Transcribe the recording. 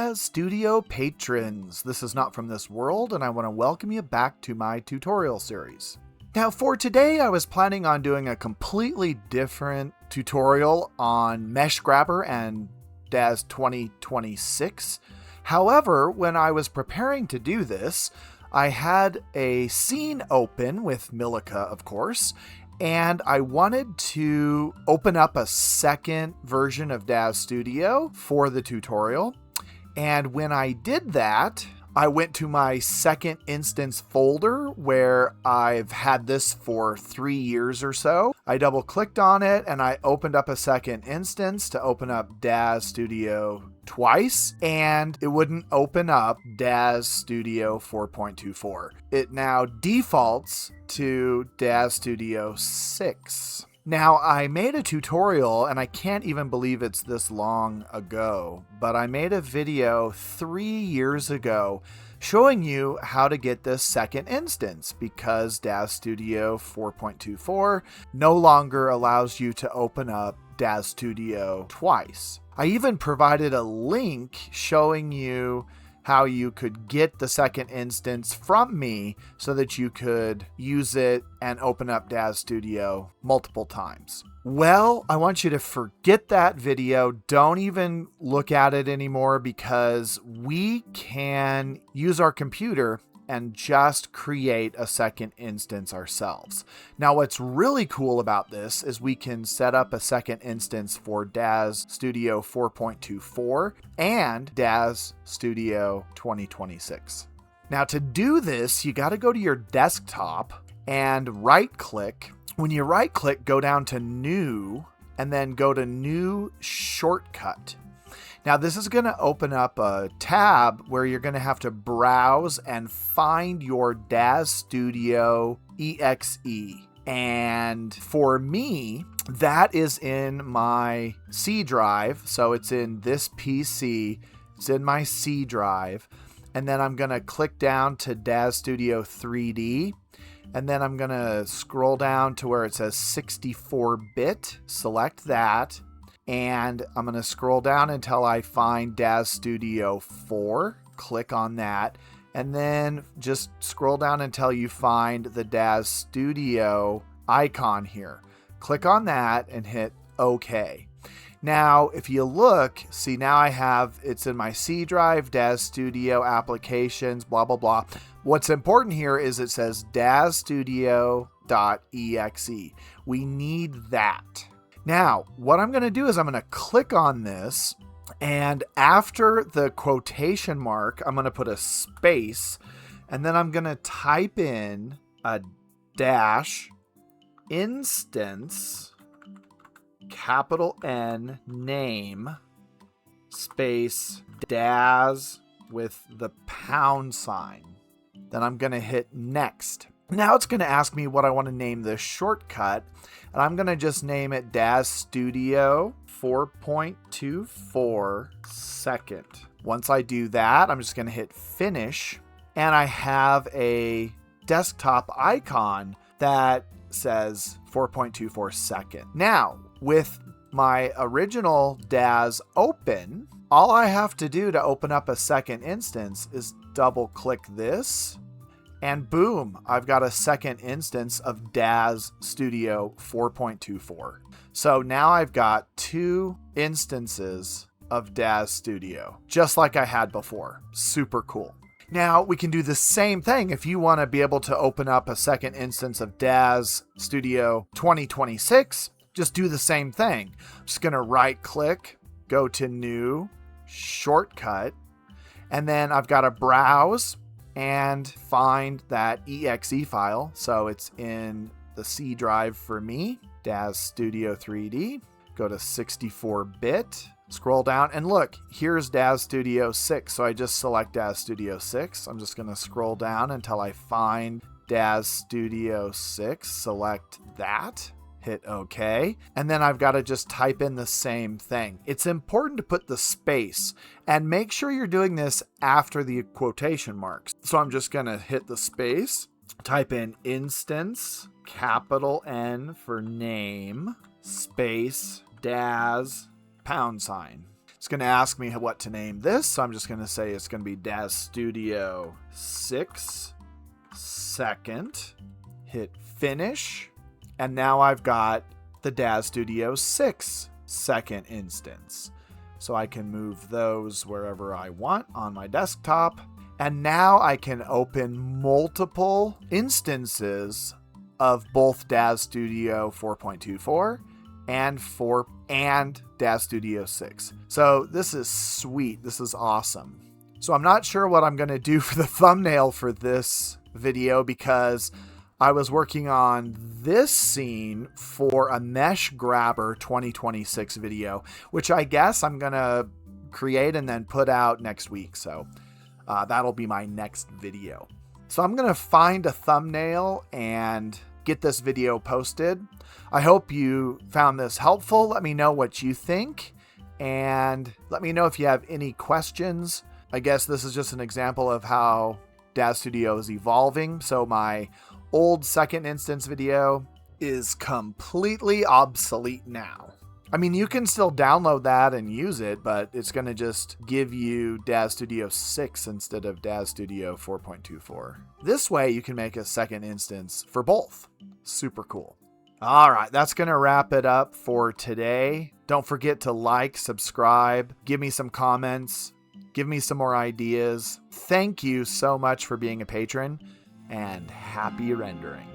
Daz Studio patrons. This is Not From This World, and I want to welcome you back to my tutorial series. Now, for today, I was planning on doing a completely different tutorial on Mesh Grabber and Daz 2026. However, when I was preparing to do this, I had a scene open with Milica, of course, and I wanted to open up a second version of Daz Studio for the tutorial. And when I did that, I went to my second instance folder where I've had this for 3 years or so. I double clicked on it and I opened up a second instance to open up Daz Studio twice, and it wouldn't open up Daz Studio 4.24. It now defaults to Daz Studio 6. Now, I made a tutorial, and I can't even believe it's this long ago, but I made a video 3 years ago showing you how to get this second instance because Daz Studio 4.24 no longer allows you to open up Daz Studio twice. I even provided a link showing you how you could get the second instance from me so that you could use it and open up Daz Studio multiple times. Well, I want you to forget that video. Don't even look at it anymore because we can use our computer and just create a second instance ourselves. Now, what's really cool about this is we can set up a second instance for Daz Studio 4.24 and Daz Studio 2026. Now, to do this, you got to go to your desktop and right-click. When you right-click, go down to New, and then go to New Shortcut. Now, this is going to open up a tab where you're going to have to browse and find your Daz Studio exe. And for me, that is in my C drive. So it's in this PC. It's in my C drive. And then I'm going to click down to Daz Studio 3D. And then I'm going to scroll down to where it says 64-bit. Select that. And I'm going to scroll down until I find Daz Studio 4. Click on that. And then just scroll down until you find the Daz Studio icon here. Click on that and hit OK. Now, if you look, see now I have, it's in my C drive, Daz Studio applications, blah, blah, blah. What's important here is it says Daz Studio.exe. We need that. Now, what I'm going to do is I'm going to click on this, and after the quotation mark, I'm going to put a space, and then I'm going to type in a dash instance, capital N, name, space, Daz with the pound sign. Then I'm going to hit next. Now it's going to ask me what I want to name this shortcut, and I'm going to just name it Daz Studio 4.24 second. Once I do that, I'm just going to hit finish, and I have a desktop icon that says 4.24 second. Now, with my original Daz open, all I have to do to open up a second instance is double click this. And boom, I've got a second instance of Daz Studio 4.24. So now I've got 2 instances of Daz Studio, just like I had before. Super cool. Now we can do the same thing if you want to be able to open up a second instance of Daz Studio 2026. Just do the same thing. I'm just going to right click, go to New, Shortcut, and then I've got to browse and find that exe file. So it's in the C drive for me, Daz Studio 3D. Go to 64-bit, scroll down, and look, here's Daz Studio 6. So I just select Daz Studio 6. I'm just going to scroll down until I find Daz Studio 6, select that. Hit OK, and then I've got to just type in the same thing. It's important to put the space and make sure you're doing this after the quotation marks. So I'm just going to hit the space, type in instance, capital N for name, space, Daz, pound sign. It's going to ask me what to name this, so I'm just going to say it's going to be Daz Studio 6 second. Hit finish, and now I've got the Daz Studio 6 second instance. So I can move those wherever I want on my desktop. And now I can open multiple instances of both Daz Studio 4.24 and Daz Studio 6. So this is sweet. This is awesome. So I'm not sure what I'm going to do for the thumbnail for this video because I was working on this scene for a Mesh Grabber 2026 video, which I guess I'm going to create and then put out next week. So that'll be my next video. So I'm going to find a thumbnail and get this video posted. I hope you found this helpful. Let me know what you think, and let me know if you have any questions. I guess this is just an example of how Daz Studio is evolving. So my old second instance video is completely obsolete now. I mean, you can still download that and use it, but it's going to just give you Daz Studio 6 instead of Daz Studio 4.24. This way you can make a second instance for both. Super cool. All right, that's going to wrap it up for today. Don't forget to like, subscribe, give me some comments, give me some more ideas. Thank you so much for being a patron, and happy rendering.